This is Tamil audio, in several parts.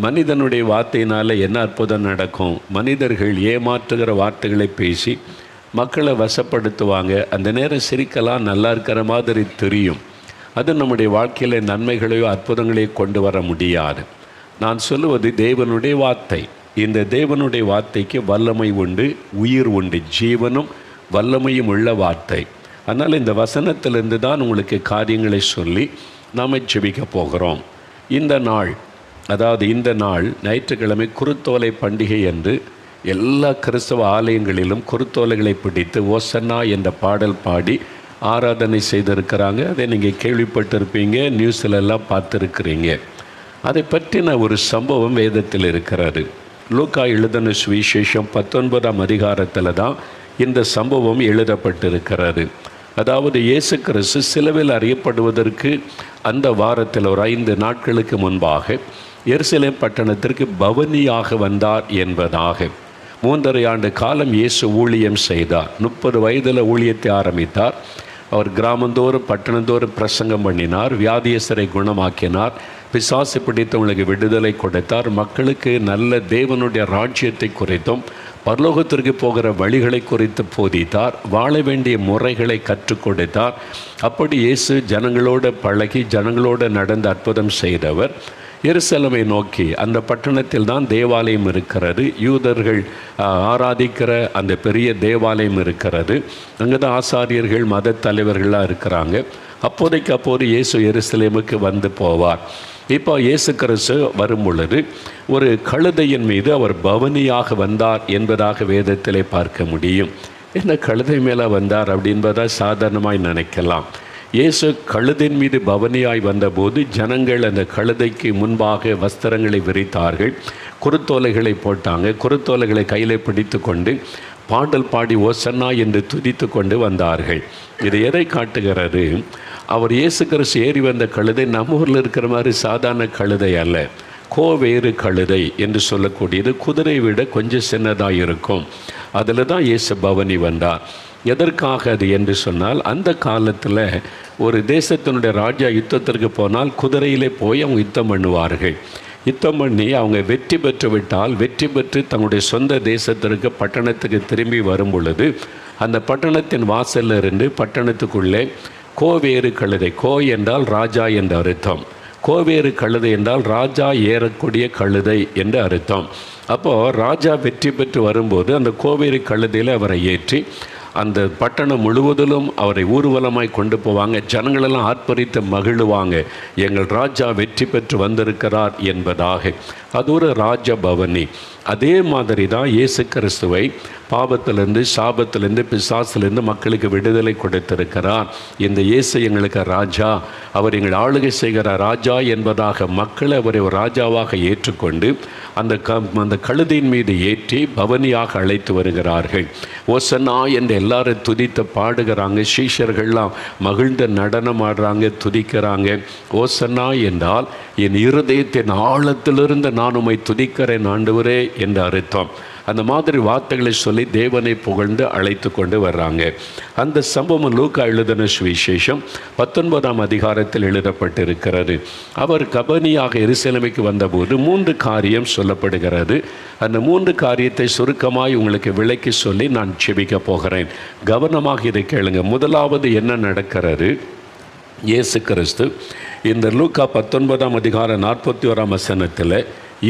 மனிதனுடைய வார்த்தையினால் என்ன அற்புதம் நடக்கும்? மனிதர்கள் ஏமாற்றுகிற வார்த்தைகளை பேசி மக்களை வசப்படுத்துவாங்க. அந்த நேரம் சிரிக்கலாம், நல்லா இருக்கிற மாதிரி தெரியும். அது நம்முடைய வாழ்க்கையில் நன்மைகளையோ அற்புதங்களையோ கொண்டு வர முடியாது. நான் சொல்லுவது தேவனுடைய வார்த்தை. இந்த தேவனுடைய வார்த்தைக்கு வல்லமை உண்டு, உயிர் உண்டு, ஜீவனும் வல்லமையும் உள்ள வார்த்தை. அதனால் இந்த வசனத்திலிருந்து தான் உங்களுக்கு காரியங்களை சொல்லி நாம் ஜெபிக்க போகிறோம். இந்த நாள், அதாவது இந்த நாள் ஞாயிற்றுக்கிழமை குருத்தோலை பண்டிகை என்று எல்லா கிறிஸ்தவ ஆலயங்களிலும் குருத்தோலைகளை பிடித்து ஓசன்னா என்ற பாடல் பாடி ஆராதனை செய்திருக்கிறாங்க. அதை நீங்கள் கேள்விப்பட்டிருப்பீங்க, நியூஸில் எல்லாம் பார்த்துருக்கிறீங்க. அதை பற்றின ஒரு சம்பவம் வேதத்தில் இருக்கிறது. லூக்கா எழுதின சுவிசேஷம் 19ஆம் அதிகாரத்தில் தான் இந்த சம்பவம் எழுதப்பட்டிருக்கிறது. அதாவது இயேசு கிறிஸ்து சிலுவையில் அறியப்படுவதற்கு அந்த வாரத்தில் ஒரு 5 நாட்களுக்கு முன்பாக எருசலேம் பட்டணத்திற்கு பவனியாக வந்தார் என்பதாக. 3½ ஆண்டு காலம் இயேசு ஊழியம் செய்தார். 30 வயதில் ஊழியத்தை ஆரம்பித்தார். அவர் கிராமந்தோறும் பட்டணந்தோறும் பிரசங்கம் பண்ணினார், வியாதியஸ்தரை குணமாக்கினார், பிசாசு பிடித்தவங்களுக்கு விடுதலை கொடுத்தார், மக்களுக்கு நல்ல தேவனுடைய ராஜ்யத்தை குறித்தும் பரலோகத்திற்கு போகிற வழிகளை குறித்து போதித்தார், வாழ வேண்டிய முறைகளை கற்றுக் கொடுத்தார். அப்படி இயேசு ஜனங்களோடு பழகி ஜனங்களோடு நடந்து அற்புதம் செய்தவர். எருசலேமை நோக்கி, அந்த பட்டணத்தில் தான் தேவாலயம் இருக்கிறது, யூதர்கள் ஆராதிக்கிற அந்த பெரிய தேவாலயம் இருக்கிறது. அங்கே தான் ஆசாரியர்கள் மத தலைவர்களாக இருக்கிறாங்க. அப்போது இயேசு எருசலேமுக்கு வந்து போவார். இப்போ இயேசு கிறிஸ்து வரும் பொழுது ஒரு கழுதையின் மீது அவர் பவனியாக வந்தார் என்பதாக வேதத்திலே பார்க்க முடியும். என்ன கழுதை மேலே வந்தார் அப்படின்பதை சாதாரணமாய் நினைக்கலாம். இயேசு கழுதின் மீது பவனியாய் வந்தபோது ஜனங்கள் அந்த கழுதைக்கு முன்பாக வஸ்திரங்களை விரித்தார்கள், குருத்தோலைகளை போட்டாங்க. குருத்தோலைகளை கையில் பிடித்து கொண்டு பாடல் பாடி ஓசன்னா என்று துதித்து கொண்டு வந்தார்கள். இது எதை காட்டுகிறது? அவர் இயேசு கிறிஸ்து ஏறி வந்த கழுதை நம்ம ஊரில் இருக்கிற மாதிரி சாதாரண கழுதை அல்ல, கோவேறு கழுதை என்று சொல்லக்கூடியது. குதிரை விட கொஞ்சம் சின்னதாக இருக்கும். அதில் தான் இயேசு பவனி வந்தார். எதற்காக அது என்று சொன்னால், அந்த காலத்தில் ஒரு தேசத்தினுடைய ராஜா யுத்தத்திற்கு போனால் குதிரையிலே போய் அவங்க யுத்தம் பண்ணுவார்கள். யுத்தம் பண்ணி அவங்க வெற்றி பெற்று விட்டால், வெற்றி பெற்று தங்களுடைய சொந்த தேசத்திற்கு பட்டணத்துக்கு திரும்பி வரும் பொழுது அந்த பட்டணத்தின் வாசலில் இருந்து பட்டணத்துக்குள்ளே கோவேறு கழுதை, கோ என்றால் ராஜா என்ற அர்த்தம், கோவேறு கழுதை என்றால் ராஜா ஏறக்கூடிய கழுதை என்று அர்த்தம். அப்போது ராஜா வெற்றி பெற்று வரும்போது அந்த கோவேறு கழுதையில் அவரை ஏற்றி அந்த பட்டணம் முழுவதிலும் அவரை ஊர்வலமாய் கொண்டு போவாங்க. ஜனங்களெல்லாம் ஆர்ப்பரித்து மகிழுவாங்க, எங்கள் ராஜா வெற்றி பெற்று வந்திருக்கிறார் என்பதாக. அது ஒரு ராஜ பவனி. அதே மாதிரி தான் இயேசு கிறிஸ்துவை பாவத்திலிருந்து, சாபத்திலிருந்து, பிசாசிலிருந்து மக்களுக்கு விடுதலை கொடுத்திருக்கிறார். இந்த இயேசு எங்களுக்கு ராஜா, அவர் எங்கள் ஆளுகை செய்கிற ராஜா என்பதாக மக்களை அவரை ஒரு ராஜாவாக ஏற்றுக்கொண்டு அந்த கழுதியின் மீது ஏற்றி பவனியாக அழைத்து வருகிறார்கள். ஓசன்னா என்று எல்லாரும் துதித்து பாடுகிறாங்க. சீஷர்கள்லாம் மகிழ்ந்த நடனம் ஆடுறாங்க, துதிக்கிறாங்க. ஓசன்னா என்றால் என் இருதயத்தின் ஆழத்திலிருந்து நான் உம்மை துதிக்கிறேன் ஆண்டவரே என்று அர்த்தம். அந்த மாதிரி வார்த்தைகளை சொல்லி தேவனை புகழ்ந்து அழைத்து கொண்டு வர்றாங்க. அந்த சம்பவம் லூக்கா எழுதின சுவிசேஷம் 19ஆம் அதிகாரத்தில் எழுதப்பட்டிருக்கிறது. அவர் கபனியாக எருசலேமுக்கு வந்தபோது 3 காரியம் சொல்லப்படுகிறது. அந்த 3 காரியத்தை சுருக்கமாய் உங்களுக்கு விளக்கி சொல்லி நான் ஜெபிக்க போகிறேன். கவனமாக இதை கேளுங்க. முதலாவது என்ன நடக்கிறது? இயேசு கிறிஸ்து இந்த லூக்கா 19ஆம் அதிகாரம் 41ஆம் வசனத்தில்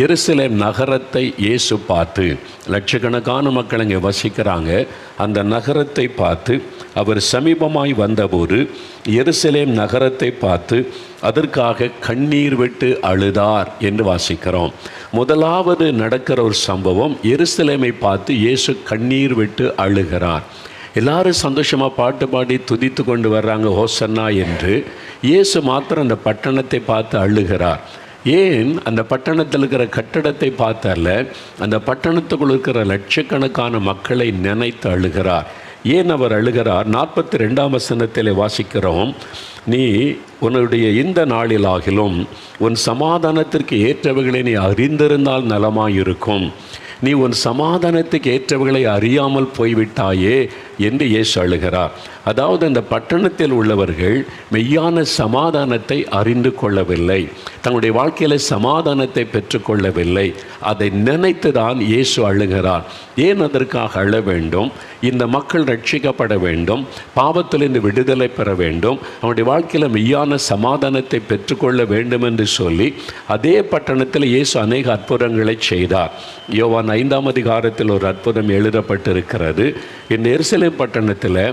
எருசலேம் நகரத்தை இயேசு பார்த்து, லட்சக்கணக்கான மக்கள் அங்கே வசிக்கிறாங்க, அந்த நகரத்தை பார்த்து அவர் சமீபமாய் வந்தபோது எருசலேம் நகரத்தை பார்த்து அதற்காக கண்ணீர் விட்டு அழுதார் என்று வாசிக்கிறோம். முதலாவது நடக்கிற ஒரு சம்பவம், எருசலேமை பார்த்து இயேசு கண்ணீர் விட்டு அழுகிறார். எல்லாரும் சந்தோஷமாக பாட்டு பாடி துதித்து கொண்டு வர்றாங்க ஹோசன்னா என்று. இயேசு மாத்திரம் அந்த பட்டணத்தை பார்த்து அழுகிறார். ஏன்? அந்த பட்டணத்தில் இருக்கிற கட்டடத்தை பார்த்தல்ல, அந்த பட்டணத்துக்குள் இருக்கிற லட்சக்கணக்கான மக்களை நினைத்து அழுகிறார். ஏன் அவர் அழுகிறார்? 42ஆம் வசனத்தில் வாசிக்கிறோம், நீ உன்னுடைய இந்த நாளிலாகிலும் உன் சமாதானத்திற்கு ஏற்றவைகளை நீ அறிந்திருந்தால் நலமாயிருக்கும். நீ உன் சமாதானத்துக்கு ஏற்றவைகளை அறியாமல் போய்விட்டாயே, என்று இயேசு அழுகிறார். அதாவது அந்த பட்டணத்தில் உள்ளவர்கள் மெய்யான சமாதானத்தை அறிந்து கொள்ளவில்லை, தங்களுடைய வாழ்க்கையில் சமாதானத்தை பெற்றுக்கொள்ளவில்லை. அதை நினைத்து தான் இயேசு அழுகிறார். ஏன் அதற்காக அழ வேண்டும்? இந்த மக்கள் ரட்சிக்கப்பட வேண்டும், பாவத்திலிருந்து விடுதலை பெற வேண்டும், அவனுடைய வாழ்க்கையில் மெய்யான சமாதானத்தை பெற்றுக்கொள்ள வேண்டும் என்று சொல்லி அதே பட்டணத்தில் இயேசு அநேக அற்புதங்களை செய்தார். யோவான் 5ஆம் அதிகாரத்தில் ஒரு அற்புதம் எழுதப்பட்டிருக்கிறது. இந்த எருசலேம் பட்டணத்தில்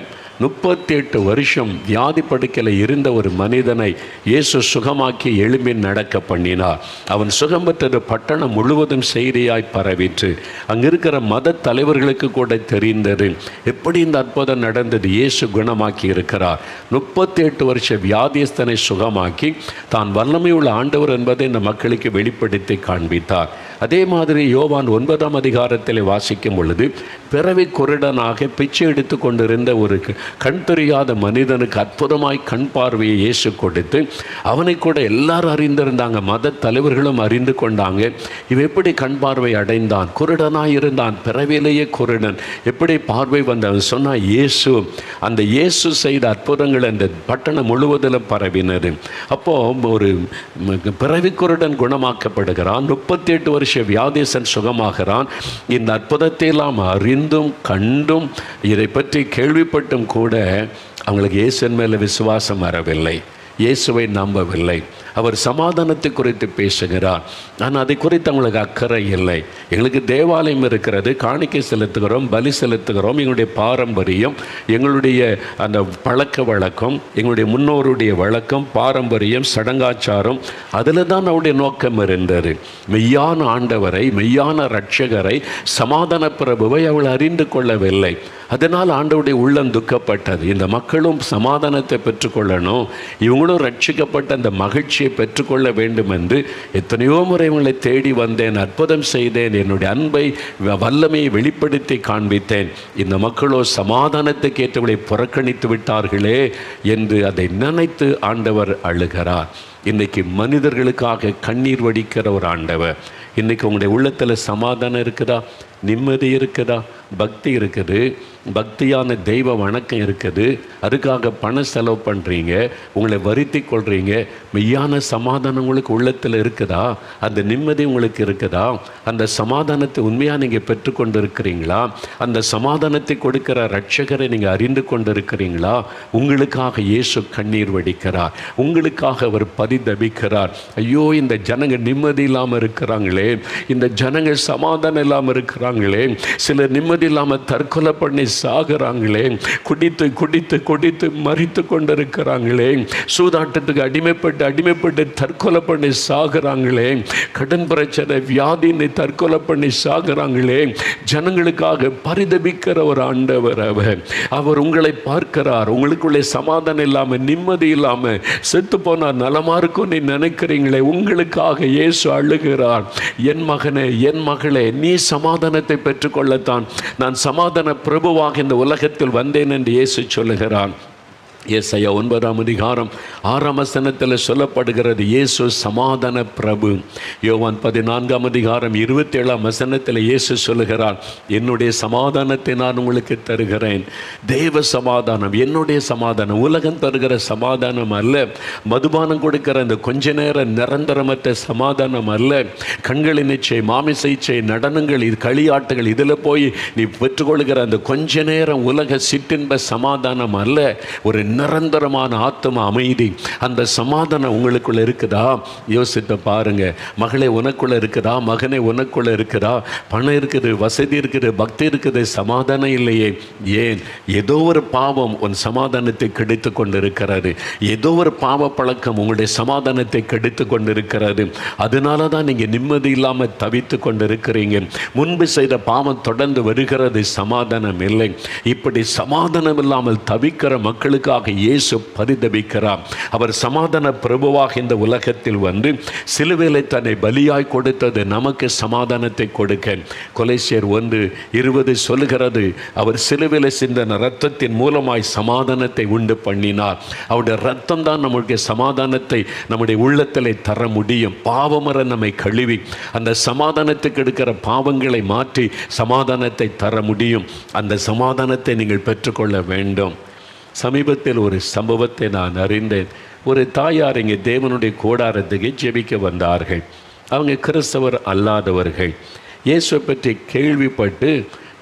38 வருஷம் வியாதி படுக்கையில் இருந்த ஒரு மனிதனை இயேசு சுகமாக்கி எழும்பி நடக்க பண்ணினார். அவன் சுகம் பெற்றது பட்டணம் முழுவதும் செய்தியாய் பரவிற்று. அங்கே இருக்கிற மத தலைவர்களுக்கு கூட தெரிந்தது எப்படி இந்த அற்புதம் நடந்தது. இயேசு குணமாக்கி இருக்கிறார். 38 வருஷ வியாதியஸ்தனை சுகமாக்கி தான் வல்லமை உள்ள ஆண்டவர் என்பதை இந்த மக்களுக்கு வெளிப்படுத்தி காண்பித்தார். அதே மாதிரி யோவான் 9ஆம் அதிகாரத்தில் வாசிக்கும் பொழுது பிறவி குருடனாக பிச்சை எடுத்து கொண்டிருந்த ஒரு கண் தெரியாத மனிதனுக்கு அற்புதமாய் கண் பார்வையை இயேசு கொடுத்து அவனை கூட எல்லாரும் அறிந்திருந்தாங்க, மத தலைவர்களும் அறிந்து கொண்டாங்க. இவன் எப்படி கண் பார்வை அடைந்தான்? குருடனாய் இருந்தான், பிறவிலேயே குருடன், எப்படி பார்வை வந்தவன் சொன்னால் இயேசு. அந்த இயேசு செய்த அற்புதங்கள் அந்த பட்டணம் முழுவதிலும் பரவினது. அப்போது ஒரு பிறவி குருடன் குணமாக்கப்படுகிறான், 38 வருஷ வியாதேசன் சுகமாகிறான். இந்த அற்புதத்தை எல்லாம் அறிந்தும் கண்டும் இதை பற்றி கேள்விப்பட்டும் கூட அவங்களுக்கு இயேசுவின் மேலே விசுவாசம் வரவில்லை, இயேசுவை நம்பவில்லை. அவர் சமாதானத்தை குறித்து பேசுகிறார், ஆனால் அதை குறித்து அவங்களுக்கு அக்கறை இல்லை. எங்களுக்கு தேவாலயம் இருக்கிறது, காணிக்கை செலுத்துகிறோம், பலி செலுத்துகிறோம், எங்களுடைய பாரம்பரியம், எங்களுடைய அந்த பழக்க வழக்கம், எங்களுடைய முன்னோருடைய வழக்கம், பாரம்பரியம், சடங்காச்சாரம், அதில் தான் அவருடைய நோக்கம் இருந்தது. மெய்யான ஆண்டவரை, மெய்யான இரட்சகரை, சமாதான பிரபுவை அவள் அறிந்து கொள்ளவில்லை. அதனால் ஆண்டவருடைய உள்ளம் துக்கப்பட்டது. இந்த மக்களும் சமாதானத்தை பெற்றுக்கொள்ளணும், இவங்களும் ரட்சிக்கப்பட்ட அந்த மகிழ்ச்சியை பெற்றுக்கொள்ள வேண்டும் என்று எத்தனையோ முறை இவங்களை தேடி வந்தேன், அற்புதம் செய்தேன், என்னுடைய அன்பை வல்லமையை வெளிப்படுத்தி காண்பித்தேன். இந்த மக்களோ சமாதானத்தை கேட்டவளை புறக்கணித்து விட்டார்களே என்று அதை நினைத்து ஆண்டவர் அழுகிறார். இன்றைக்கி மனிதர்களுக்காக கண்ணீர் வடிக்கிற ஒரு ஆண்டவர். இன்றைக்கி உங்களுடைய உள்ளத்தில் சமாதானம் இருக்குதா? நிம்மதி இருக்குதா? பக்தி இருக்குது, பக்தியான தெய்வ வணக்கம் இருக்குது, அதுக்காக பண செலவு பண்ணுறீங்க, உங்களை வருத்தி கொள்கிறீங்க. மெய்யான சமாதானம் உங்களுக்கு உள்ளத்தில் இருக்குதா? அந்த நிம்மதி உங்களுக்கு இருக்குதா? அந்த சமாதானத்தை உண்மையாக நீங்கள் பெற்றுக்கொண்டு இருக்கிறீங்களா? அந்த சமாதானத்தை கொடுக்கிற இரட்சகரை நீங்கள் அறிந்து கொண்டு இருக்கிறீங்களா? உங்களுக்காக இயேசு கண்ணீர் வடிக்கிறார், உங்களுக்காக அவர் பரிதபிக்கிறார். ஐயோ, இந்த ஜனங்கள் நிம்மதி இல்லாமல் இருக்கிறாங்களே, இந்த ஜனங்கள் சமாதானம் இல்லாமல் இருக்கிறாங்களே, சிலர் நிம்மதி இல்லாமல் தற்கொலை பண்ணி சாகுறாங்களே, குடித்து குடித்து குடித்து மறித்து கொண்டிருக்கிறாங்களே, சூதாட்டத்துக்கு அடிமைப்பட்டு தற்கொலை பண்ணி சாகுறாங்களே, கடன் பிரச்சனை வியாதினை தற்கொலை பண்ணி சாகுறாங்களே. ஜனங்களுக்காக பரிதபிக்கிற ஒரு ஆண்டவர் அவர் உங்களை பார்க்கிறார். உங்களுக்குள்ளே சமாதானம் இல்லாமல் நிம்மதி இல்லாமல் செத்து போனார் நலமா இருக்கும் நீ நினைக்கிறீங்களே, உங்களுக்காக இயேசு அழுகிறார். என் மகனே, என் மகளே, நீ சமாதானத்தை பெற்றுக்கொள்ளத்தான் நான் சமாதான பிரபுவாக இந்த உலகத்தில் வந்தேன் என்று இயேசு சொல்லுகிறான். ஏசாயா 9ஆம் அதிகாரம் 6ஆம் வசனத்தில் சொல்லப்படுகிறது, இயேசு சமாதான பிரபு. யோவான் 14ஆம் அதிகாரம் 27ஆம் வசனத்தில் இயேசு சொல்லுகிறார், என்னுடைய சமாதானத்தை நான் உங்களுக்கு தருகிறேன். தேவ சமாதானம், என்னுடைய சமாதானம், உலகம் தருகிற சமாதானம் அல்ல, மதுபானம் கொடுக்கிற அந்த கொஞ்ச நேர நிரந்தரமற்ற சமாதானம் அல்ல, கண்களின் இச்சை, மாமிச இச்சை, நடனங்கள், இது களியாட்டுகள், இதில் போய் நீ பெற்றுக்கொள்கிற அந்த கொஞ்ச நேரம் உலக சிற்றின்ப சமாதானம் அல்ல, ஒரு நிரந்தரமான ஆத்ம அமைதி. அந்த சமாதானம் உங்களுக்குள்ள இருக்குதா? யோசித்து பாருங்க. மகளே உனக்குள்ள இருக்குதா? மகனே உனக்குள்ள இருக்குதா? பணம் இருக்குது, வசதி இருக்குது, பக்தி இருக்குது, சமாதானம் இல்லையே. ஏன்? ஏதோ ஒரு பாவம் உன் சமாதானத்தை கெடுத்து கொண்டிருக்கிறது. ஏதோ ஒரு பாவ பழக்கம் உங்களுடைய சமாதானத்தை கெடுத்து கொண்டிருக்கிறது. அதனால தான் நீங்கள் நிம்மதி இல்லாமல் தவித்து கொண்டிருக்கிறீங்க. முன்பு செய்த பாவம் தொடர்ந்து வருகிறது, சமாதானம் இல்லை. இப்படி சமாதானம் இல்லாமல் தவிக்கிற மக்களுக்காக நமக்காக இயேசு பரிதபிக்கிறார். அவர் சமாதான பிரபுவாக இந்த உலகத்தில் வந்து சிலுவையிலே தன்னை பலியாய் கொடுத்தது நமக்கு சமாதானத்தை கொடுக்க. கொலோசியர் 1:20 சொல்லுகிறது, அவர் சிலுவையிலே சிந்தின இரத்தத்தின் மூலமாய் சமாதானத்தை உண்டு பண்ணினார். அவருடைய இரத்தம் தான் நம்முடைய சமாதானத்தை நம்முடைய உள்ளத்திலே தர முடியும். பாவமர நம்மை கழுவி அந்த சமாதானத்துக்கு எடுக்கிற பாவங்களை மாற்றி சமாதானத்தை தர முடியும். அந்த சமாதானத்தை நீங்கள் பெற்றுக்கொள்ள வேண்டும். சமீபத்தில் ஒரு சம்பவத்தை நான் அறிந்தேன். ஒரு தாயார் இங்கே தேவனுடைய கூடாரத்துக்கு ஜெபிக்க வந்தார்கள். அவங்க கிறிஸ்தவர் அல்லாதவர்கள். இயேசுவை பற்றி கேள்விப்பட்டு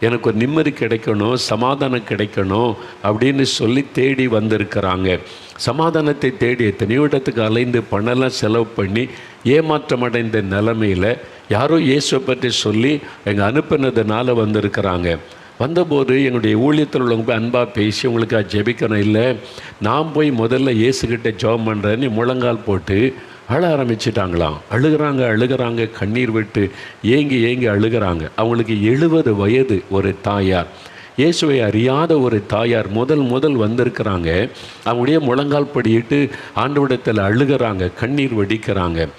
எனக்கு ஒரு நிம்மதி கிடைக்கணும், சமாதானம் கிடைக்கணும் அப்படின்னு சொல்லி தேடி வந்திருக்கிறாங்க. சமாதானத்தை தேடி எத்தனையோ இடத்துக்கு அலைந்து பணம்லாம் செலவு பண்ணி ஏமாற்றம் அடைந்த நிலைமையில் யாரோ இயேசுவை பற்றி சொல்லி எங்கள் அனுப்பினதுனால வந்திருக்கிறாங்க. வந்தபோது என்னுடைய ஊழியத்தில் உள்ளவங்க போய் அன்பாக பேசி உங்களுக்கு ஜெபிக்கணும், இல்லை நான் போய் முதல்ல இயேசுக்கிட்ட ஜெபம் பண்ணுறேன்னு முழங்கால் போட்டு அழ ஆரம்பிச்சிட்டாங்களாம். அழுகிறாங்க, கண்ணீர் விட்டு ஏங்கி அழுகிறாங்க. அவங்களுக்கு 70 வயது ஒரு தாயார், இயேசுவை அறியாத ஒரு தாயார் முதல் வந்திருக்கிறாங்க. அவங்களுடைய முழங்கால் படியிட்டு ஆண்டவரிடத்தில் அழுகிறாங்க, கண்ணீர் வடிக்கிறாங்க.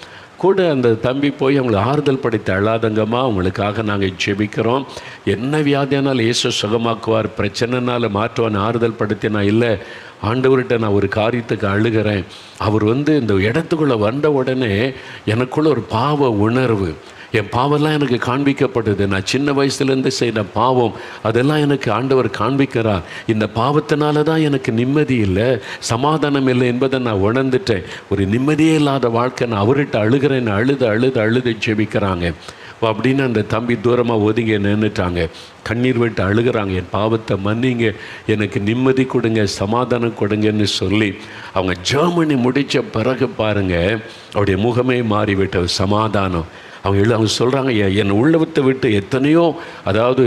கூட அந்த தம்பி போய் அவங்களை ஆறுதல் படுத்தி, அழாதங்கம்மா, அவங்களுக்காக நாங்கள் ஜெபிக்கிறோம், என்ன வியாதியானால் இயேசு சுகமாக்குவார், பிரச்சனைனால மாற்றுவான்னு ஆறுதல் படுத்தினா, இல்லை ஆண்டவர்கிட்ட நான் ஒரு காரியத்துக்கு அழுகிறேன். அவர் இந்த இடத்துக்குள்ளே வந்த உடனே எனக்குள்ள ஒரு பாவ உணர்வு, என் பாவம்லாம் எனக்கு காண்பிக்கப்படுது. நான் சின்ன வயசுலேருந்து செய்த பாவம் அதெல்லாம் எனக்கு ஆண்டவர் காண்பிக்கிறார். இந்த பாவத்தினால தான் எனக்கு நிம்மதி இல்லை, சமாதானம் இல்லை என்பதை நான் உணர்ந்துட்டேன். ஒரு நிம்மதியே இல்லாத வாழ்க்கை, நான் அவர்கிட்ட அழுகிறேன்னு அழுது ஜெபிக்கிறாங்க. அப்படின்னு அந்த தம்பி தூரமாக ஒதுங்கி நின்றுட்டாங்க, கண்ணீர் விட்டு அழுகிறாங்க, என் பாவத்தை மன்னிங்க, எனக்கு நிம்மதி கொடுங்க, சமாதானம் கொடுங்கன்னு சொல்லி அவங்க ஜெர்மனி முடித்த பிறகு பாருங்கள் அவருடைய முகமே மாறிவிட்ட சமாதானம். அவங்க சொல்கிறாங்க, என் உள்ளத்தை விட்டு எத்தனையோ, அதாவது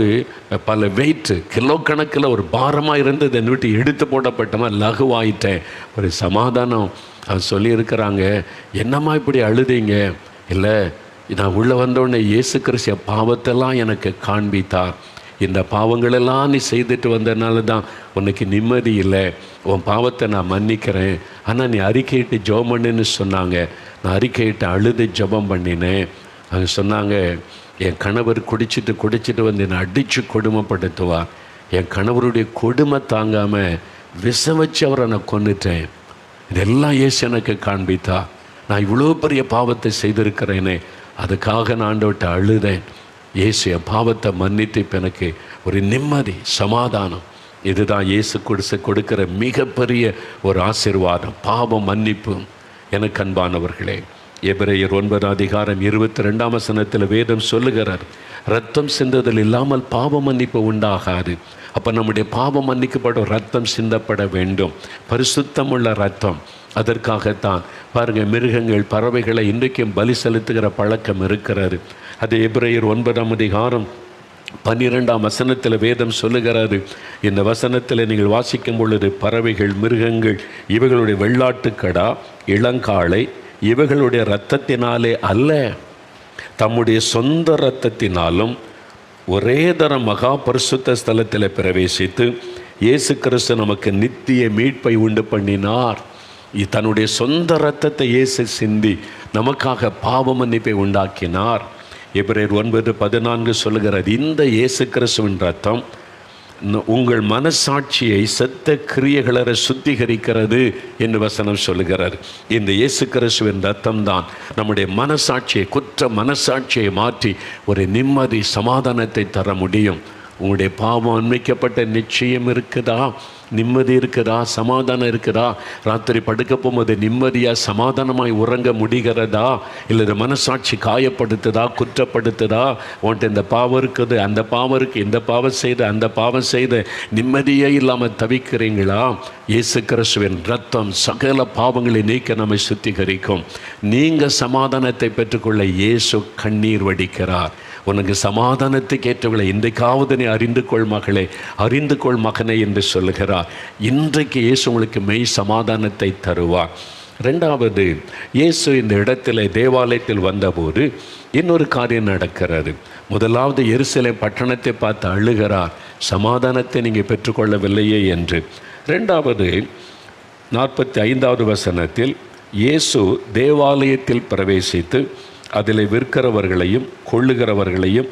பல வெயிட்டு கிலோ கணக்கில் ஒரு பாரமாக இருந்தது என்னை விட்டு எடுத்து போடப்பட்டமா லகுவாயிட்டேன், ஒரு சமாதானம். அவங்க சொல்லியிருக்கிறாங்க, என்னம்மா இப்படி அழுதீங்க? இல்லை, நான் உள்ளே வந்தோடனே இயேசு கிறிஸ்து பாவத்தெல்லாம் எனக்கு காண்பித்தார். இந்த பாவங்களெல்லாம் நீ செய்துட்டு வந்ததுனால தான் உனக்கு நிம்மதி இல்லை, உன் பாவத்தை நான் மன்னிக்கிறேன், ஆனால் நீ அறிக்கையிட்டு ஜெபம் பண்ணுன்னு சொன்னாங்க. நான் அறிக்கையிட்டு அழுது ஜெபம் பண்ணினேன். அவங்க சொன்னாங்க, என் கணவர் குடிச்சிட்டு வந்து என்னை அடித்து கொடுமைப்படுத்துவார். என் கணவருடைய கொடுமை தாங்காமல் விஷம் வச்சு அவரை நான் கொன்னுட்டேன். இதெல்லாம் இயேசு எனக்கு காண்பித்தா. நான் இவ்வளோ பெரிய பாவத்தை செய்திருக்கிறேனே, அதுக்காக நான் ஆண்டவர்கிட்ட அழுதேன். இயேசு என் பாவத்தை மன்னித்து இப்போ எனக்கு ஒரு நிம்மதி, சமாதானம். இதுதான் இயேசு கொடுக்கிற மிகப்பெரிய ஒரு ஆசீர்வாதம், பாவம் மன்னிப்பு. எனக்கு அன்பானவர்களே, எபிரேயர் 9:22 வேதம் சொல்லுகிறார், ரத்தம் சிந்துதல் இல்லாமல் பாவ மன்னிப்பு உண்டாகாது. அப்போ நம்முடைய பாவம் மன்னிக்கப்படும் ரத்தம் சிந்தப்பட வேண்டும், பரிசுத்தமுள்ள ரத்தம். அதற்காகத்தான் பாருங்கள், மிருகங்கள் பறவைகளை இன்றைக்கும் பலி செலுத்துகிற பழக்கம் இருக்கிறது. அது எபிரேயர் 9:12 வேதம் சொல்லுகிறது. இந்த வசனத்தில் நீங்கள் வாசிக்கும் பொழுது, பறவைகள், மிருகங்கள் இவைகளுடைய வெள்ளாட்டுக்கடா, இளங்காளை இவைகளுடைய இரத்தத்தினாலே அல்ல, தம்முடைய சொந்த இரத்தத்தினாலும் ஒரே தரம் மகா பரிசுத்த ஸ்தலத்தில் பிரவேசித்து இயேசு கிறிஸ்து நமக்கு நித்திய மீட்பை உண்டு பண்ணினார். தன்னுடைய சொந்த இரத்தத்தை இயேசு சிந்தி நமக்காக பாவ மன்னிப்பை உண்டாக்கினார். எபிரேயர் 9:14 சொல்லுகிறது, இந்த இயேசு கிறிஸ்துவின் இரத்தம் உங்கள் மனசாட்சியை செத்த கிரியைகளை சுத்திகரிக்கிறது என்று வசனம் சொல்லுகிறார். இந்த இயேசு கிறிஸ்துவின் இரத்தம் தான் நம்முடைய மனசாட்சியை, குற்ற மனசாட்சியை மாற்றி ஒரு நிம்மதி, சமாதானத்தை தர முடியும். உங்களுடைய பாவம் அன்மைக்கப்பட்ட நிச்சயம் இருக்குதா? நிம்மதி இருக்குதா? சமாதானம் இருக்குதா? ராத்திரி படுக்க போகும்போது நிம்மதியாக சமாதானமாய் உறங்க முடிகிறதா? இல்லை மனசாட்சி காயப்படுத்துதா, குற்றப்படுத்துதா? உன்ட்டு இந்த பாவம் இருக்குது, அந்த பாவம் இருக்குது, இந்த பாவம் செய்து அந்த பாவம் செய்து நிம்மதியே இல்லாமல் தவிக்கிறீங்களா? இயேசு கிறிஸ்துவின் இரத்தம் சகல பாவங்களை நீக்க நம்மை சுத்திகரிக்கும். நீங்கள் சமாதானத்தை பெற்றுக்கொள்ள இயேசு கண்ணீர் வடிக்கிறார். உனக்கு சமாதானத்துக்கு ஏற்றவர்களை இன்றைக்காவது நீ அறிந்து கொள் மகளே, அறிந்து கொள் மகனே என்று சொல்லுகிறார். இன்றைக்கு இயேசு உங்களுக்கு மெய் சமாதானத்தை தருவார். ரெண்டாவது, இயேசு இந்த இடத்துல தேவாலயத்தில் வந்தபோது இன்னொரு காரியம் நடக்கிறது. முதலாவது, எருசலேம் பட்டணத்தை பார்த்து அழுகிறார், சமாதானத்தை நீங்கள் பெற்றுக்கொள்ளவில்லையே என்று. ரெண்டாவது, 45வது வசனத்தில் இயேசு தேவாலயத்தில் பிரவேசித்து அதில் விற்கிறவர்களையும் கொள்ளுகிறவர்களையும்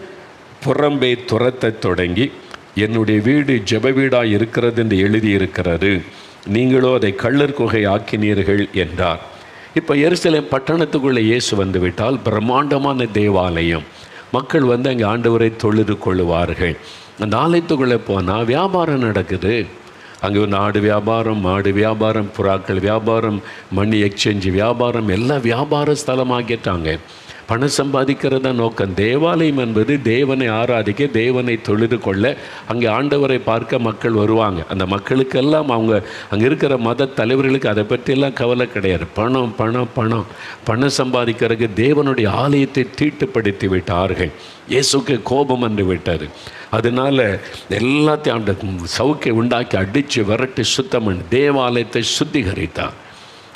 புறம்பே துரத்தத் தொடங்கி, என்னுடைய வீடு ஜெப வீடாக இருக்கிறது என்று எழுதியிருக்கிறது, நீங்களோ அதை கள்ளர் குகை ஆக்கினீர்கள் என்றார். இப்போ எருசலேம் பட்டணத்துக்குள்ளே இயேசு வந்துவிட்டால் பிரம்மாண்டமான தேவாலயம், மக்கள் வந்து அங்கே ஆண்டவரை தொழுது கொள்ளுவார்கள். அந்த ஆலயத்துக்குள்ளே போனால் வியாபாரம் நடக்குது. அங்கே வந்து ஆடு வியாபாரம், மாடு வியாபாரம், புறாக்கள் வியாபாரம், மணி எக்ஸ்சேஞ்சு வியாபாரம், எல்லாம் வியாபார ஸ்தலமாக்கிட்டாங்க. பணம் சம்பாதிக்கிறத நோக்கம். தேவாலயம் என்பது தேவனை ஆராதிக்க, தேவனை தொழுது கொள்ள, அங்கே ஆண்டவரை பார்க்க மக்கள் வருவாங்க. அந்த மக்களுக்கெல்லாம் அவங்க அங்கே இருக்கிற மத தலைவர்களுக்கு அதை பற்றியெல்லாம் கவலை கிடையாது. பணம் பணம் பணம் பணம் சம்பாதிக்கிறதுக்கு தேவனுடைய ஆலயத்தை தீட்டுப்படுத்தி விட்டார்கள். இயேசுக்கு கோபம் வந்து விட்டார். அதனால் எல்லாத்தையும் அந்த சவுக்கை உண்டாக்கி அடித்து விரட்டி சுத்தம் பண்ணி தேவாலயத்தை சுத்திகரித்தார்.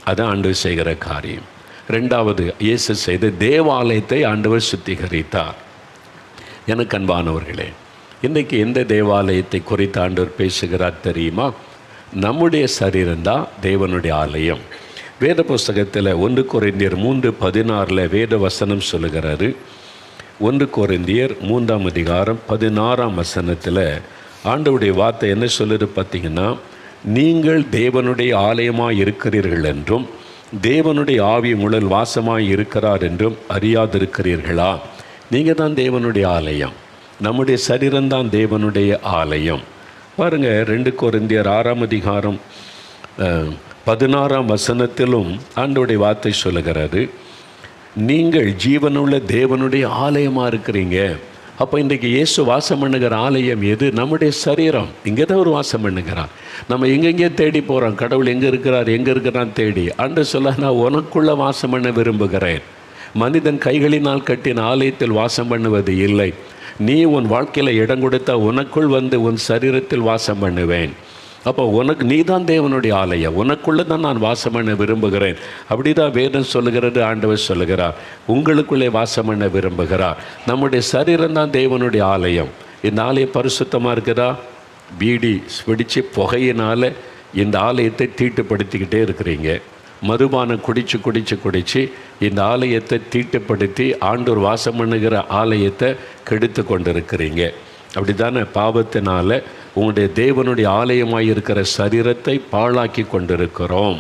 அதான் ஆண்டவர் செய்கிற காரியம். ரெண்டாவது, இயேசு செய்த தேவாலயத்தை ஆண்டவர் சுத்திகரித்தார். எனக்கு அன்பானவர்களே, இன்றைக்கு எந்த தேவாலயத்தை குறித்து ஆண்டவர் பேசுகிறார் தெரியுமா? நம்முடைய சரீரம்தான் தேவனுடைய ஆலயம். வேத புஸ்தகத்தில் 1 கொரிந்தியர் 3:16 வேத வசனம் சொல்லுகிறாரு. 1 கொரிந்தியர் 3ஆம் அதிகாரம் 16ஆம் வசனத்தில் ஆண்டவருடைய வார்த்தை என்ன சொல்லுது பார்த்தீங்கன்னா, நீங்கள் தேவனுடைய ஆலயமாக இருக்கிறீர்கள் என்றும் தேவனுடைய ஆவி உங்களில் வாசமாய் இருக்கிறார் என்றும் அறியாதிருக்கிறீர்களா? நீங்கள் தான் தேவனுடைய ஆலயம். நம்முடைய சரீரம்தான் தேவனுடைய ஆலயம். பாருங்கள், 2 கொரிந்தியர் 6ஆம் அதிகாரம் 16ஆம் வசனத்திலும் ஆண்டவருடைய வார்த்தை சொல்லுகிறது, நீங்கள் ஜீவனுள்ள தேவனுடைய ஆலயமாக இருக்கிறீங்க. அப்போ இன்றைக்கு இயேசு வாசம் பண்ணுகிற ஆலயம் எது? நம்முடைய சரீரம். இங்கே தான் ஒரு வாசம் பண்ணுகிறார். நம்ம எங்கெங்கே தேடி போகிறோம், கடவுள் எங்கே இருக்கிறான் தேடி. ஆண்டவர் சொல்ல, நான் உனக்குள்ளே வாசம் பண்ண விரும்புகிறேன். மனிதன் கைகளினால் கட்டின ஆலயத்தில் வாசம் பண்ணுவது இல்லை. நீ உன் வாழ்க்கையில் இடம் கொடுத்தா உனக்குள் வந்து உன் சரீரத்தில் வாசம் பண்ணுவேன். அப்போ நீ தான் தேவனுடைய ஆலயம், உனக்குள்ளே தான் நான் வாசம் பண்ண விரும்புகிறேன். அப்படி தான் வேதம் சொல்லுகிறது, ஆண்டவர் சொல்லுகிறார். உங்களுக்குள்ளே வாசம் பண்ண விரும்புகிறார். நம்முடைய சரீரம் தான் தேவனுடைய ஆலயம். இந்த ஆலயம் பரிசுத்தமாக இருக்குதா? பீடி வெடித்து புகையினால் இந்த ஆலயத்தை தீட்டுப்படுத்திக்கிட்டே இருக்கிறீங்க. மதுபானம் குடித்து இந்த ஆலயத்தை தீட்டுப்படுத்தி ஆண்டவர் வாசம் பண்ணுகிற ஆலயத்தை கெடுத்து கொண்டிருக்கிறீங்க. அப்படி தானே? பாவத்தினால் உங்களுடைய தேவனுடைய ஆலயமாக இருக்கிற சரீரத்தை பாழாக்கி கொண்டிருக்கிறோம்.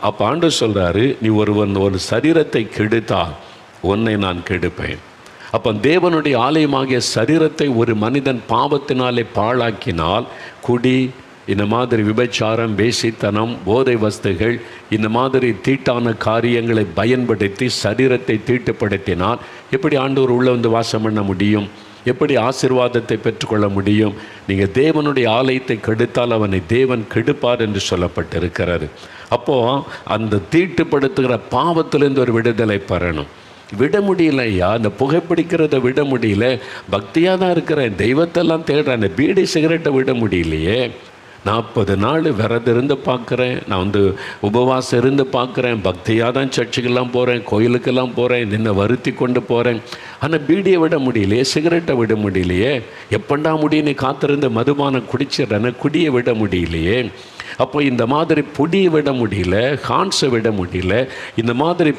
அப்போ ஆண்டவர் சொல்கிறாரு, நீ ஒரு சரீரத்தை கெடுத்தால் உன்னை நான் கெடுப்பேன். அப்போ தேவனுடைய ஆலயமாகிய சரீரத்தை ஒரு மனிதன் பாவத்தினாலே பாழாக்கினால், குடி, இந்த மாதிரி விபச்சாரம், வேசித்தனம், போதை வஸ்துகள், இந்த மாதிரி தீட்டான காரியங்களை பயன்படுத்தி சரீரத்தை தீட்டுப்படுத்தினால் எப்படி ஆண்டவர் உள்ளே வந்து வாசம் பண்ண முடியும்? எப்படி ஆசீர்வாதத்தை பெற்றுக்கொள்ள முடியும்? நீங்கள் தேவனுடைய ஆலயத்தை கெடுத்தால் அவனை தேவன் கெடுப்பார் என்று சொல்லப்பட்டிருக்கிறது. அப்போது அந்த தீட்டுப்படுத்துகிற பாவத்திலேருந்து ஒரு விடுதலை பெறணும். விட முடியலையா? அந்த புகைப்பிடிக்கிறத விட முடியல. பக்தியாக தான் இருக்கிறேன், தெய்வத்தெல்லாம் தேடுறேன், அந்த பீடி சிகரெட்டை விட முடியலையே. 40 நாள் விரதம் இருந்து பார்க்குறேன், நான் வந்து உபவாசம் இருந்து பார்க்குறேன், பக்தியாக தான் சர்ச்சுக்கெல்லாம் போகிறேன், கோயிலுக்கெல்லாம் போகிறேன், நின்று வருத்தி கொண்டு போகிறேன். ஆனால் பீடியை விட முடியலையே, சிகரெட்டை விட முடியலையே. எப்பண்டா முடியுன்னு காத்திருந்து மதுபானம் குடிச்சிடறேன்னு குடியை விட முடியலையே. அப்போ இந்த மாதிரி பொடியை விட முடியல, ஹான்ஸை விட முடியல. இந்த மாதிரி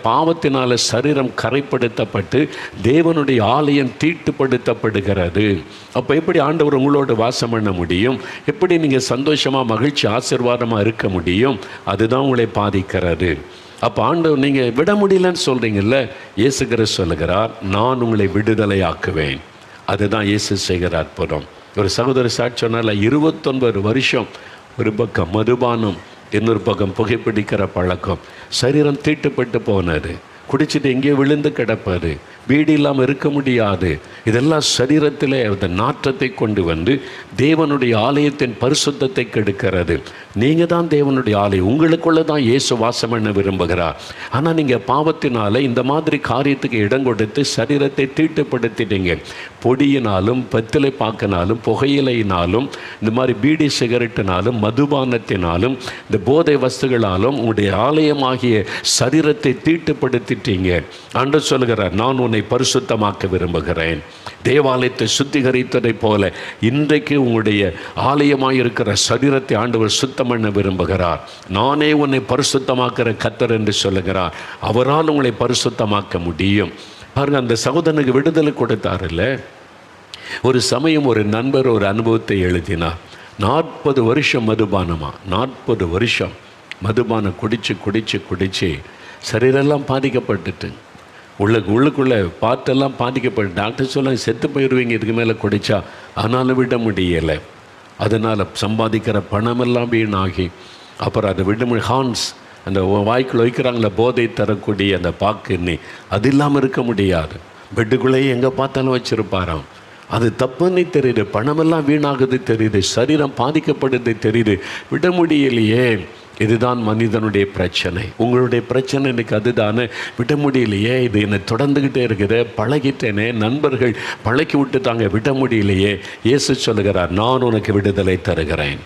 பாவத்தினால சரீரம் கரைப்படுத்தப்பட்டு தேவனுடைய ஆலயம் தீட்டுப்படுத்தப்படுகிறது. அப்போ எப்படி ஆண்டவர் உங்களோட வாசம் பண்ண முடியும்? எப்படி நீங்கள் சந்தோஷமாக, மகிழ்ச்சி, ஆசீர்வாதமாக இருக்க முடியும்? அதுதான் உங்களை பாதிக்கிறது. அப்போ ஆண்டவர், நீங்கள் விட முடியலன்னு சொல்கிறீங்கல்ல, இயேசு கிறிஸ்து சொல்லுகிறார், நான் உங்களை விடுதலையாக்குவேன். அதுதான் இயேசு செய்கிற அற்புதம். ஒரு சகோதர சாட்சி சொன்னால, 29 வருஷம் ஒரு பக்கம் மதுபானம், இன்னொரு பக்கம் புகைப்பிடிக்கிற பழக்கம், சரீரம் தீட்டுப்பட்டு போனது, குடிச்சிட்டு எங்கேயோ விழுந்து கிடப்பாரு, வீடு இல்லாமல் இருக்க முடியாது. இதெல்லாம் சரீரத்தில் அந்த நாற்றத்தை கொண்டு வந்து தேவனுடைய ஆலயத்தின் பரிசுத்தத்தை கெடுக்கிறது. நீங்கள் தான் தேவனுடைய ஆலயம், உங்களுக்குள்ளே தான் இயேசு வாசம் பண்ண விரும்புகிறார். ஆனால் நீங்கள் பாவத்தினால இந்த மாதிரி காரியத்துக்கு இடம் கொடுத்து சரீரத்தை தீட்டுப்படுத்திட்டீங்க. பொடியினாலும், வெற்றிலை பாக்கினாலும், புகையிலையினாலும், இந்த மாதிரி பீடி சிகரெட்டினாலும், மதுபானத்தினாலும், இந்த போதை வஸ்துகளாலும் உங்களுடைய ஆலயமாகிய சரீரத்தை தீட்டுப்படுத்திட்டீங்க. ஆண்டவர் சொல்லுகிறார், நான் உன் உன்னை பரிசுத்தமாக்க விரும்புகிறேன். தேவாலயத்தை சுத்திகரித்ததைப் போல இன்றைக்கு உங்களுடைய ஆலயமாயிருக்கிற சரீரத்தை ஆண்டவர் சுத்தம் பண்ண விரும்புகிறார். நானே உன்னை பரிசுத்தமாக்கிற கர்த்தர் என்று சொல்லுகிறார். அவரால் உங்களை பரிசுத்தமாக்க முடியும். பாருங்க, அந்த சகோதரனுக்கு விடுதலை கொடுத்தாருல்ல. ஒரு சமயம் ஒரு நண்பர் ஒரு அனுபவத்தை எழுதினார். 40 வருஷம் மதுபானமா, 40 வருஷம் மதுபானம் குடிச்சு சரீரெல்லாம் பாதிக்கப்பட்டுட்டு உள்ளுக்குள்ளே பாட்டெல்லாம் பாதிக்கப்பட்டு டாக்டர் சொல்ல செத்து போயிடுவீங்க இதுக்கு மேலே குடித்தா. ஆனாலும் விட முடியலை. அதனால் சம்பாதிக்கிற பணமெல்லாம் வீணாகி அப்புறம் அதை விட ஹான்ஸ் அந்த வாய்க்குள்ள வைக்கிறாங்களே போதை தரக்கூடிய அந்த பாக்கு அது இல்லாமல் இருக்க முடியாது. பெட்டுக்குள்ளேயே எங்கே பார்த்தாலும் வச்சுருப்பாராம். அது தப்புன்னு தெரியுது, பணமெல்லாம் வீணாகுது தெரியுது, சரீரம் பாதிக்கப்படுது தெரியுது, விட முடியலையே. இதுதான் மனிதனுடைய பிரச்சனை. உங்களுடைய பிரச்சனை இன்றைக்கி அதுதானே, விட முடியலையே. இது என்னை தொடர்ந்துக்கிட்டே இருக்குது, பழகிட்டேனே, நண்பர்கள் பழக்கி விட்டுட்டாங்க, விட முடியலையே. இயேசு சொல்லுகிறார், நான் உனக்கு விடுதலை தருகிறேன்.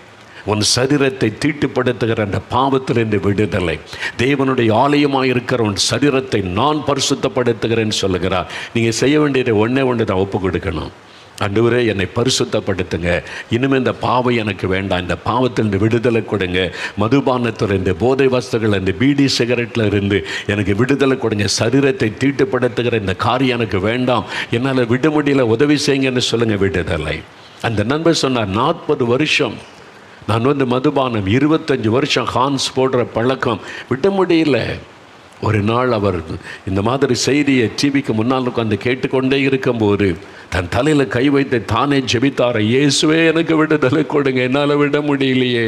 உன் சரீரத்தை தீட்டுப்படுத்துகிற அந்த பாவத்திலிருந்து விடுதலை. தேவனுடைய ஆலயமாக இருக்கிற உன் சரீரத்தை நான் பரிசுத்தப்படுத்துகிறேன்னு சொல்லுகிறார். நீங்கள் செய்ய வேண்டியதை ஒன்று தான், ஒப்பு கொடுக்கணும். ஆண்டவரே, என்னை பரிசுத்தப்படுத்துங்க. இனிமேல் இந்த பாவம் எனக்கு வேண்டாம். இந்த பாவத்திலிருந்து விடுதலை கொடுங்க. மதுபானத்திலிருந்து, போதை வஸ்துகள், இந்த பீடி சிகரெட்டில் இருந்து எனக்கு விடுதலை கொடுங்க. சரீரத்தை தீட்டுப்படுத்துகிற இந்த காரியம் எனக்கு வேண்டாம், என்னால் விட முடியல, உதவி செய்யுங்கன்னு சொல்லுங்கள். விடுதலை. அந்த நண்பர் சொன்னார், 40 வருஷம் நான் மதுபானம், 25 வருஷம் ஹான்ஸ் போடுற பழக்கம், விட முடியல. ஒரு நாள் அவர் இந்த மாதிரி செய்தியை டிவிக்கு முன்னால் உட்காந்து கேட்டுக்கொண்டே இருக்கும்போது தன் தலையில் கை வைத்து தானே ஜெபித்தார, இயேசுவே எனக்கு விடுதலை கொடுங்க, என்னால் விட முடியலையே,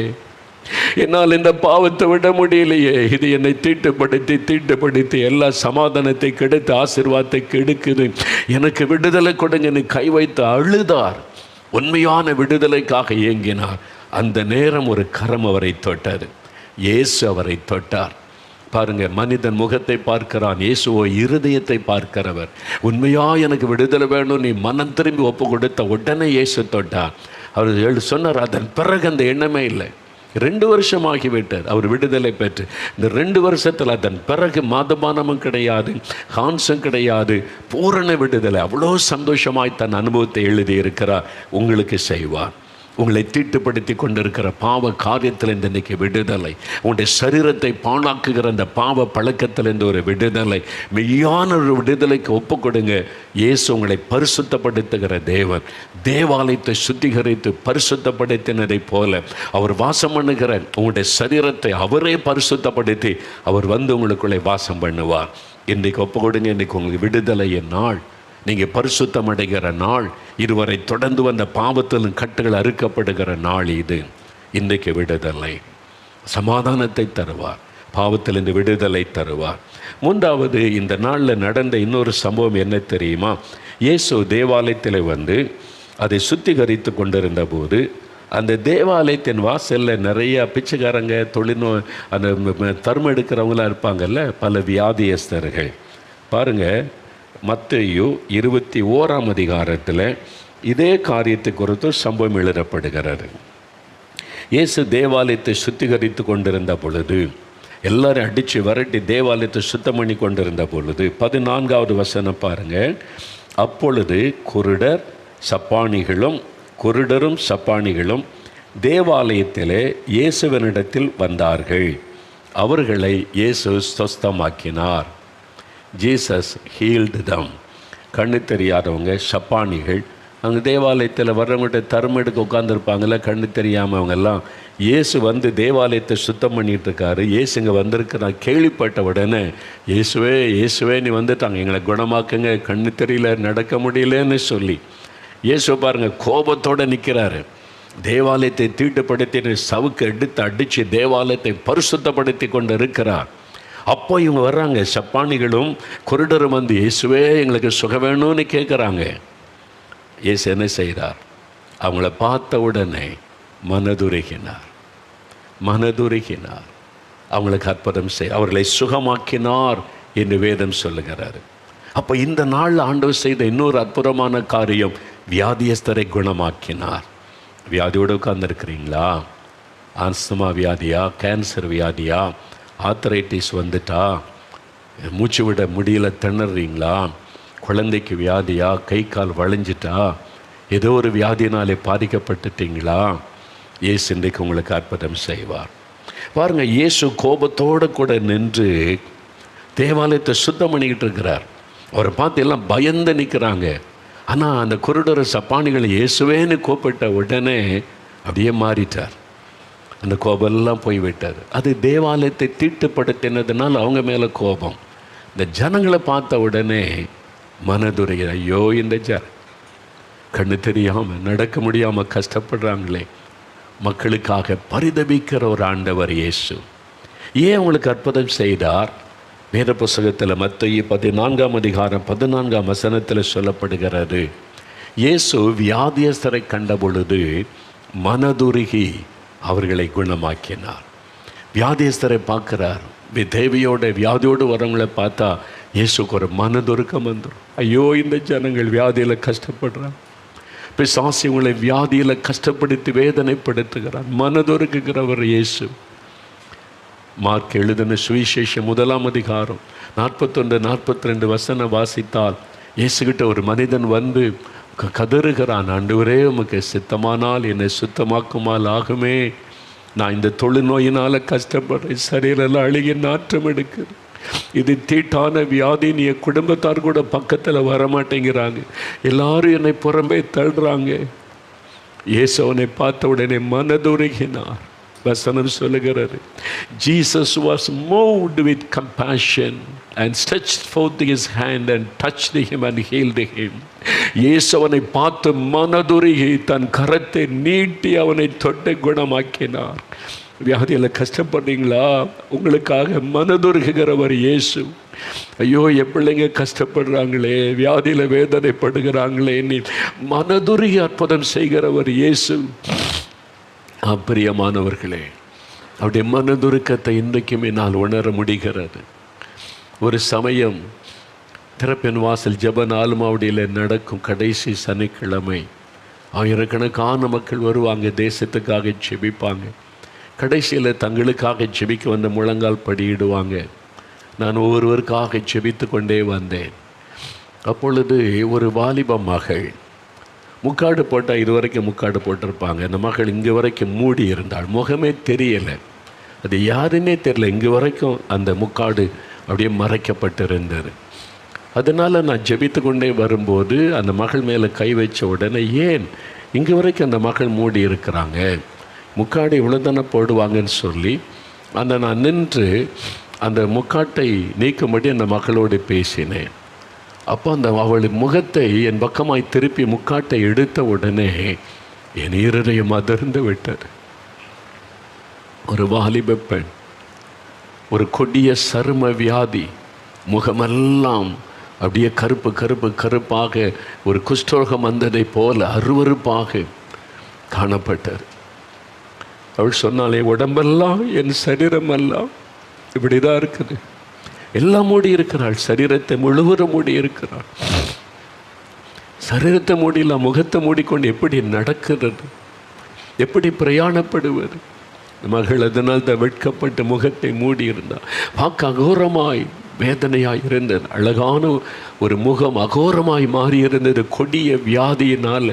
என்னால் இந்த பாவத்தை விட முடியலையே, இது என்னை தீட்டுப்படுத்தி எல்லா சமாதானத்தை கெடுத்து ஆசீர்வாதத்தை கெடுக்குது, எனக்கு விடுதலை கொடுங்கன்னு கை வைத்து அழுதார். உண்மையான விடுதலைக்காக ஏங்கினார். அந்த நேரம் ஒரு கரம் அவரை தொட்டது. இயேசு அவரை தொட்டார். பாருங்க, மனிதன் முகத்தை பார்க்கிறான், இயேசுவோ இருதயத்தை பார்க்கிறவர். உண்மையா எனக்கு விடுதலை வேணும் நீ மனம் திரும்பி ஒப்பு கொடுத்த உடனே இயேசு தொட்டார். அவர் சொன்னார், அதன் பிறகு அந்த எண்ணமே இல்லை. 2 வருஷம் ஆகிவிட்டார் அவர் விடுதலை பெற்று. இந்த 2 வருஷத்தில் அதன் பிறகு மதுபானமும் கிடையாது, ஹான்ஸும் கிடையாது, பூரண விடுதலை. அவ்வளோ சந்தோஷமாய் தன் அனுபவத்தை எழுதியிருக்கிறார். உங்களுக்கு செய்வார். உங்களை தீட்டுப்படுத்தி கொண்டிருக்கிற பாவ காரியத்திலிருந்து இன்றைக்கு விடுதலை. உங்களுடைய சரீரத்தை பாழாக்குகிற அந்த பாவ பழக்கத்திலிருந்து ஒரு விடுதலை, மெய்யான ஒரு விடுதலைக்கு ஒப்பு கொடுங்க. இயேசு உங்களை பரிசுத்தப்படுத்துகிற தேவன். தேவாலயத்தை சுத்திகரித்து பரிசுத்தப்படுத்தினதை போல அவர் வாசம் பண்ணுகிற உங்களுடைய சரீரத்தை அவரே பரிசுத்தப்படுத்தி அவர் உங்களுக்குள்ளே வாசம் பண்ணுவார். இன்றைக்கு ஒப்பு கொடுங்க. இன்றைக்கு உங்களுக்கு விடுதலையின் நாள், நீங்கள் பரிசுத்தம் அடைகிற நாள், இதுவரை தொடர்ந்து வந்த பாவத்திலும் கட்டுகள் அறுக்கப்படுகிற நாள் இது. இன்றைக்கு விடுதலை, சமாதானத்தை தருவார், பாவத்திலிருந்து விடுதலை தருவார். 3வது, இந்த நாளில் நடந்த இன்னொரு சம்பவம் என்ன தெரியுமா? இயேசு தேவாலயத்தில் அதை சுத்திகரித்து கொண்டிருந்த போது அந்த தேவாலயத்தின் வாசலில் நிறைய பிச்சைக்காரங்க, அந்த தர்மம் எடுக்கிறவங்களாம் இருப்பாங்கல்ல, பல வியாதியஸ்தர்கள். பாருங்கள், மத்தேயு 21ஆம் அதிகாரத்தில் இதே காரியத்தை குறித்து சம்பவம் எழுதப்படுகிறது. இயேசு தேவாலயத்தை சுத்திகரித்து கொண்டிருந்த பொழுது, எல்லாரும் அடித்து விரட்டி தேவாலயத்தை சுத்தம் பண்ணி கொண்டிருந்த பொழுது 14வது வசனம் பாருங்கள். அப்பொழுது குருடரும் சப்பானிகளும் தேவாலயத்திலே இயேசுவினிடத்தில் வந்தார்கள். அவர்களை இயேசு சொஸ்தமாக்கினார். ஜீசஸ் ஹீல்டு தம். கண்ணு தெரியாதவங்க, சப்பானிகள், அங்கே தேவாலயத்தில் வர்றவங்கள்ட்ட தர்மம் எடுக்க உட்காந்துருப்பாங்கள்ல, கண்ணு தெரியாமல் அவங்கெல்லாம். இயேசு தேவாலயத்தை சுத்தம் பண்ணிகிட்ருக்காரு. இயேசு இங்கே வந்திருக்கிறார் கேள்விப்பட்ட உடனே, இயேசுவே நீ வந்துட்டாங்க, எங்களை குணமாக்குங்க, கண்ணு தெரியல, நடக்க முடியலன்னு சொல்லி இயேசு பாருங்கள் கோபத்தோடு நிற்கிறாரு. தேவாலயத்தை தீட்டுப்படுத்தி சவுக்கு எடுத்து அடித்து தேவாலயத்தை பரிசுத்தப்படுத்தி கொண்டு இருக்கிறார். அப்போ இவங்க வர்றாங்க, சப்பானிகளும் குருடரும் இயேசுவே எங்களுக்கு சுகம் வேணும்னு கேட்குறாங்க. இயேசு என்ன செய்கிறார்? அவங்கள பார்த்த உடனே மனதுருகினார். அவங்களுக்கு அற்புதம் அவர்களை சுகமாக்கினார் என்று வேதம் சொல்லுகிறார். அப்போ இந்த நாளில் ஆண்டவர் செய்த இன்னொரு அற்புதமான காரியம், வியாதியஸ்தரை குணமாக்கினார். வியாதியோடு உட்கார்ந்துருக்கிறீங்களா? ஆஸ்துமா வியாதியா, கேன்சர் வியாதியா, ஆர்த்தரைட்டிஸ் வந்துட்டா, மூச்சு விட முடியல, திணறீங்களா, குழந்தைக்கு வியாதியா, கை கால் வளைஞ்சிட்டா, ஏதோ ஒரு வியாதினாலே பாதிக்கப்பட்டுட்டீங்களா, இயேசு இன்றைக்கு உங்களுக்கு அற்புதம் செய்வார். பாருங்கள், இயேசு கோபத்தோடு கூட நின்று தேவாலயத்தை சுத்தம் பண்ணிக்கிட்டு இருக்கிறார். அவரை பார்த்து எல்லாம் பயந்து நிற்கிறாங்க. ஆனால் அந்த குருடர் சப்பானிகளை இயேசுவேன்னு கூப்பிட்ட உடனே அப்படியே மாறிட்டார். அந்த கோபமெல்லாம் போய்விட்டார். அது தேவாலயத்தை தீட்டுப்படுத்தினதுனால் அவங்க மேலே கோபம். இந்த ஜனங்களை பார்த்த உடனே மனதுரை, ஐயோ இந்த கண்ணு தெரியாமல் நடக்க முடியாமல் கஷ்டப்படுறாங்களே, மக்களுக்காக பரிதபிக்கிற ஒரு ஆண்டவர் இயேசு. ஏன் உங்களுக்கு அற்புதம் செய்தார்? வேத புஸ்தகத்தில் மத்தேயு 14 சொல்லப்படுகிறது, இயேசு வியாதியஸ்தரை கண்ட பொழுது மனதுருகி அவர்களை குணமாக்கினார். வியாதியஸ்தரை பார்க்குறார். வியாதியோடு வரவங்களை பார்த்தா இயேசுக்கு ஒரு மனதுருக்கம் வந்துடும். ஐயோ இந்த ஜனங்கள் வியாதியில் கஷ்டப்படுறாங்க, பிசாசு உங்களை வியாதியில் கஷ்டப்படுத்தி வேதனைப்படுத்துகிறார். மனதுருக்குகிறவர் இயேசு. மார்க் எழுதின சுவிசேஷம் 1 41-42 வாசித்தால், இயேசுகிட்ட ஒரு மனிதன் வந்து கதறுகிறான், ஆண்டவரே உமக்கு சித்தமானால் என்னை சுத்தமாக்குமால் ஆகுமே, நான் இந்த தொழுநோயினால் கஷ்டப்படுறேன், சரீரெல்லாம் அழுகி நாற்றம் எடுக்குது, இது தீட்டான வியாதி, நீ என் குடும்பத்தார் கூட பக்கத்தில் வரமாட்டேங்கிறாங்க, எல்லாரும் என்னை புறம்பே தள்ளுறாங்க. இயேசு அவனை பார்த்த உடனே மனதுருகினார். வசனம் சொல்லுகிறது, Jesus was moved with compassion and stretched forth his hand and touched him and healed him. இயேசு அவனை பார்த்து மனதுருகி தன் கரத்தை நீட்டி அவனை தொட்டு குணமாக்கினார். வியாதியில் கஷ்டப்படுறீங்களா? உங்களுக்காக மனதுருகுகிறவர் இயேசு. ஐயோ என் பிள்ளைங்க கஷ்டப்படுறாங்களே, வியாதியில் வேதனைப்படுகிறாங்களே, நீ மனதுருகி அற்புதம் செய்கிறவர் இயேசு. பிரியமானவர்களே, அவருடைய மனதுருக்கத்தை இன்றைக்குமே நான் உணர முடிகிறது. ஒரு சமயம் திறப்பின் வாசல் ஜெப ஆல்மாவடியில் நடக்கும் கடைசி சனிக்கிழமை ஆயிரக்கணக்கான மக்கள் வருவாங்க, தேசத்துக்காக ஜெபிப்பாங்க. கடைசியில் தங்களுக்காக ஜெபிக்க வந்த முழங்கால் படியிடுவாங்க. நான் ஒவ்வொருவருக்காக ஜெபித்து கொண்டே வந்தேன். அப்பொழுது ஒரு வாலிப மகள் முக்காடு போட்டால், இது வரைக்கும் முக்காடு போட்டிருப்பாங்க, அந்த மகள் இங்கே வரைக்கும் மூடி இருந்தாள், முகமே தெரியலை, அது யாருன்னே தெரியல, இங்கே வரைக்கும் அந்த முக்காடு அப்படியே மறைக்கப்பட்டிருந்தது. அதனால் நான் ஜெபித்து கொண்டே வரும்போது அந்த மகள் மேலே கை வச்ச உடனே, ஏன் இங்கே வரைக்கும் அந்த மகள் மூடி இருக்கிறாங்க, முக்காடு இவ்வளோ தானே போடுவாங்கன்னு சொல்லி நான் நின்று அந்த முக்காட்டை நீக்கும்படி அந்த மகளோடு பேசினேன். அப்போ அவள் முகத்தை என் பக்கமாய் திருப்பி முக்காட்டை எடுத்த உடனே என் இருதயம் அதிர்ந்து விட்டது. ஒரு வாலிப பெண், ஒரு கொடிய சரும வியாதி, முகமெல்லாம் அப்படியே கருப்பு கருப்பு கருப்பாக ஒரு குஷ்டரோகம் வந்ததை போல அருவருப்பாக காணப்பட்டார். அவள் சொன்னாலே, உடம்பெல்லாம் என் சரீரமெல்லாம் இப்படி தான் இருக்குது, எல்லாம் மூடி இருக்கிறாள், சரீரத்தை முழுவதும் மூடி இருக்கிறாள். சரீரத்தை மூடிலாம், முகத்தை மூடிக்கொண்டு எப்படி நடக்கிறது, எப்படி பிரயாணப்படுவது? மகள் அதனால் தான் வெட்கப்பட்டு முகத்தை மூடி இருந்தாள். பார்க்க அகோரமாய் வேதனையாய் இருந்தது. அழகான ஒரு முகம் அகோரமாய் மாறியிருந்தது கொடிய வியாதியினால்.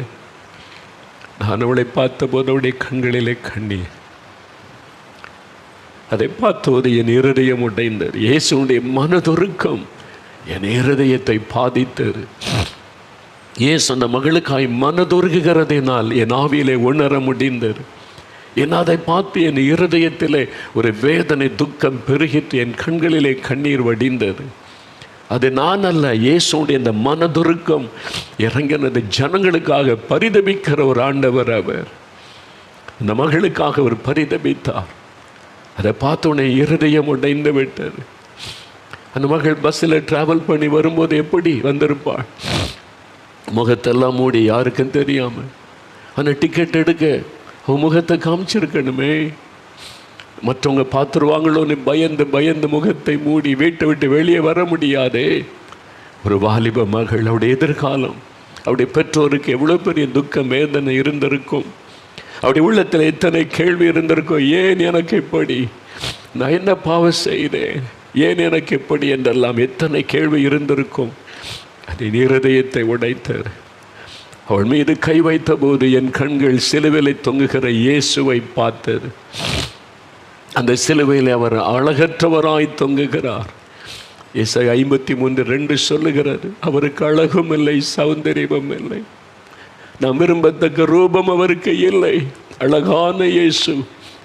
நான் அவளை பார்த்தபோது அவளுடைய கண்களிலே கண்ணீர். அதை பார்த்தபோது என் இருதயம் உடைந்தது. இயேசுடைய மனதுருக்கம் என் இருதயத்தை பாதித்தது. இயேசு அந்த மகளுக்காய் மனதுருகுகிறதினால் என் ஆவியிலே உணர முடிந்தது. அதை பார்த்து என் இருதயத்திலே ஒரு வேதனை துக்கம் பெருகிட்டு என் கண்களிலே கண்ணீர் வடிந்தது. அது நான் அல்ல, இயேசுடைய இந்த மனதுருக்கம் இறங்கினது. ஜனங்களுக்காக பரிதபிக்கிற ஒரு ஆண்டவர் அவர். அந்த மகளுக்காக அவர் பரிதபித்தார். அதை பார்த்தோன்னே இருதயம் உடைந்து விட்டது. அந்த மகள் பஸ்ஸில் ட்ராவல் பண்ணி வரும்போது எப்படி வந்திருப்பாள், முகத்தெல்லாம் மூடி, யாருக்கும் தெரியாமல். ஆனால் டிக்கெட் எடுக்க அவன் முகத்தை காமிச்சிருக்கணுமே, மற்றவங்க பார்த்துருவாங்களோன்னு பயந்து பயந்து முகத்தை மூடி வீட்டை விட்டு வெளியே வர முடியாதே. ஒரு வாலிப மகள், அவருடைய எதிர்காலம், அவருடைய பெற்றோருக்கு எவ்வளோ பெரிய துக்கம் வேதனை இருந்திருக்கும். அவருடைய உள்ளத்தில் எத்தனை கேள்வி இருந்திருக்கும். ஏன் எனக்கு எப்படி, நான் என்ன பாவம் செய்தேன், ஏன் எனக்கு எப்படி என்றெல்லாம் எத்தனை கேள்வி இருந்திருக்கும். அதன் இருதயத்தை உடைத்தார். அவள் மீது கை வைத்த போது என் கண்கள் சிலுவையிலே தொங்குகிற இயேசுவை பார்த்தது. அந்த சிலுவையில் அவர் அழகற்றவராய் தொங்குகிறார். ஏசாயா 53:2 சொல்லுகிறது, அவருக்கு அழகும் இல்லை, சௌந்தரியமும் இல்லை, நாம் விரும்பத்தக்க ரூபம் அவருக்கு இல்லை. அழகான இயேசு,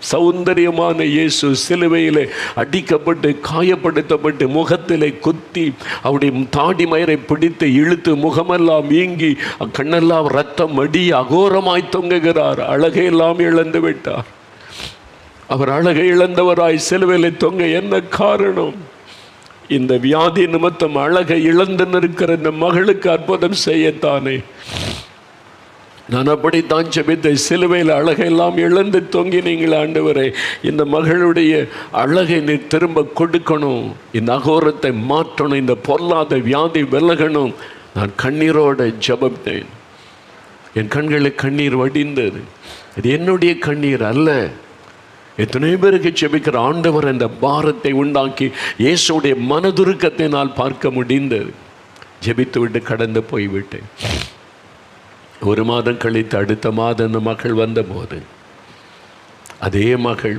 சௌந்தரியமான இயேசு சிலுவையிலே அடிக்கப்பட்டு காயப்படுத்தப்பட்டு முகத்திலே குத்தி அவருடைய தாடி மயிரை பிடித்து இழுத்து முகமெல்லாம் வீங்கி கண்ணெல்லாம் ரத்தம் அடி அகோரமாய் தொங்குகிறார். அழகையெல்லாம் இழந்து விட்டார். அவர் அழகை இழந்தவராய் சிலுவையிலே தொங்க என்ன காரணம்? இந்த வியாதி நிமித்தம் அழகை இழந்து நிற்கிற இந்த மகளுக்கு அற்புதம் செய்யத்தானே. நான் அப்படித்தான் ஜெபித்த, சிலுவையில் அழகெல்லாம் இழந்து தொங்கினீங்களே ஆண்டவரே, இந்த மகளுடைய அழகை நீ திரும்ப கொடுக்கணும், இந்த அகோரத்தை மாற்றணும், இந்த பொல்லாத வியாதி விலகணும். நான் கண்ணீரோடு ஜெபித்தேன். என் கண்களில் கண்ணீர் வடிந்தது. இது என்னுடைய கண்ணீர் அல்ல. எத்தனை பேருக்கு ஜெபிக்கிற ஆண்டவர் அந்த பாரத்தை உண்டாக்கி இயேசுடைய மனதுருக்கத்தை நான் பார்க்க முடிந்தது. ஜெபித்து விட்டு கடந்து போய்விட்டேன். 1 மாதம் கழித்து அடுத்த மாதம் அந்த மகள் வந்தபோது அதே மகள்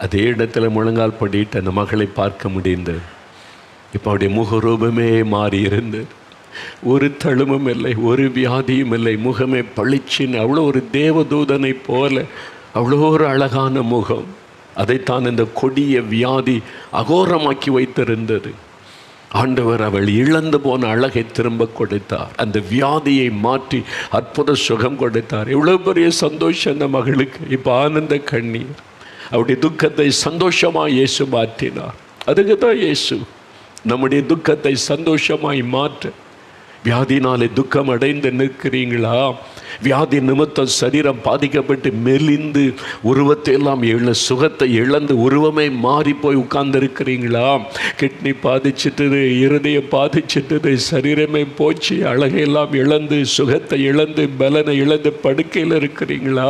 அதே இடத்துல முழங்கால் படிட்டு அந்த மகளை பார்க்க முடிந்தது. இப்போ அவருடைய முகரூபமே மாறி இருந்தது. ஒரு தழும்பும் இல்லை, ஒரு வியாதியும் இல்லை. முகமே பளிச்சின்னு அவ்வளோ ஒரு தேவதூதனை போல அவ்வளோ ஒரு அழகான முகம். அதைத்தான் இந்த கொடிய வியாதி அகோரமாக்கி வைத்திருந்தது. ஆண்டவர் அவள் இழந்து போன அழகை திரும்ப கொடுத்தார். அந்த வியாதியை மாற்றி அற்புத சுகம் கொடுத்தார். எவ்வளோ பெரிய சந்தோஷம் அந்த மகளுக்கு. இப்போ ஆனந்த கண்ணீர். அவருடைய துக்கத்தை சந்தோஷமாக இயேசு மாற்றினார். அதுக்கு தான் இயேசு நம்முடைய துக்கத்தை சந்தோஷமாய் மாற்ற. வியாதினாலே துக்கம் அடைந்து நிற்கிறீங்களா? வியாதி நிமித்தம் சரீரம் பாதிக்கப்பட்டு மெலிந்து உருவத்தை எல்லாம் சுகத்தை இழந்து உருவமே மாறி போய் உட்கார்ந்து இருக்கிறீங்களா? கிட்னி பாதிச்சிட்டது, இருதயம் பாதிச்சிட்டது, சரீரமே போச்சு, அழகையெல்லாம் இழந்து சுகத்தை இழந்து பலனை இழந்து படுக்கையில் இருக்கிறீங்களா?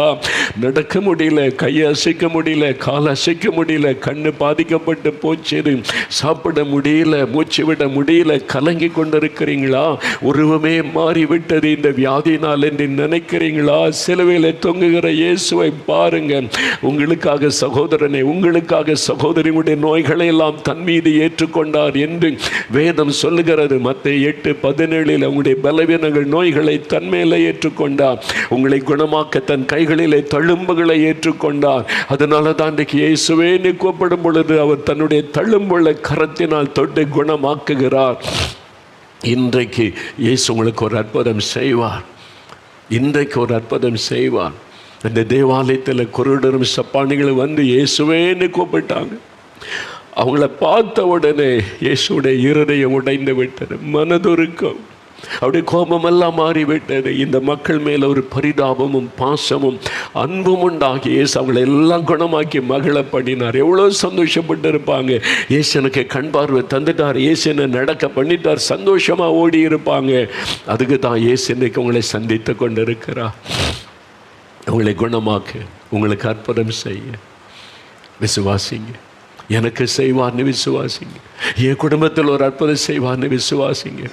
நடக்க முடியல, கையை அசைக்க முடியல, காலை அசைக்க முடியல, கண்ணு பாதிக்கப்பட்டு போச்சு, சாப்பிட முடியல, மூச்சு விட முடியல, கலங்கி கொண்டிருக்கிறீங்களா? உருவமே மாறிவிட்டது இந்த வியாதினால் என்று நினைக்கிறீங்களா? சிலுவையில் தொங்குகிற இயேசுவை பாருங்க. உங்களுக்காக சகோதரனை, உங்களுக்காக சகோதரியுடைய நோய்களை எல்லாம் தன் மீது ஏற்றுக்கொண்டார் என்று வேதம் சொல்லுகிறது. மத்தேயு 8:17 உங்களுடைய பலவீனங்கள் நோய்களை தன் மேலே ஏற்றுக்கொண்டார். உங்களை குணமாக்க தன் கைகளிலே தழும்புகளை ஏற்றுக்கொண்டார். அதனால தான் இன்றைக்கு இயேசுவே கூப்பிடும் பொழுது அவர் தன்னுடைய தழும்புள்ள கரத்தினால் தொட்டு குணமாக்குகிறார். இன்றைக்கு இயேசு உங்களுக்கு ஒரு அற்புதம் செய்வார். இன்றைக்கு ஒரு அற்புதம் செய்வார். அந்த தேவாலயத்தில் குருடரும் சப்பானிகளும் வந்து இயேசுவேன்னு கூப்பிட்டாங்க. அவங்கள பார்த்த உடனே இயேசுடைய இருதயம் உடைந்து விட்டது. மனதுருக்கம், அவருடைய கோபமெல்லாம் மாறிவிட்டது. இந்த மக்கள் மேலே ஒரு பரிதாபமும் பாசமும் அன்பும் உண்டாகி இயேசு அவங்களை எல்லாம் குணமாக்கி மகள பண்ணினார். எவ்வளோ சந்தோஷப்பட்டு இருப்பாங்க. இயேசு எனக்கு கண் பார்வை தந்துட்டார், இயேசு என்ன நடக்க பண்ணிட்டார், சந்தோஷமாக ஓடி இருப்பாங்க. அதுக்கு தான் இயேசு இன்றைக்கு உங்களை சந்தித்து கொண்டு இருக்கிறார். உங்களை குணமாக்க, உங்களுக்கு அற்புதம் செய்ய விசுவாசிங்க. எனக்கு செய்வார்னு விசுவாசிங்க. என் குடும்பத்தில் ஒரு அற்புதம் செய்வார்னு விசுவாசிங்க.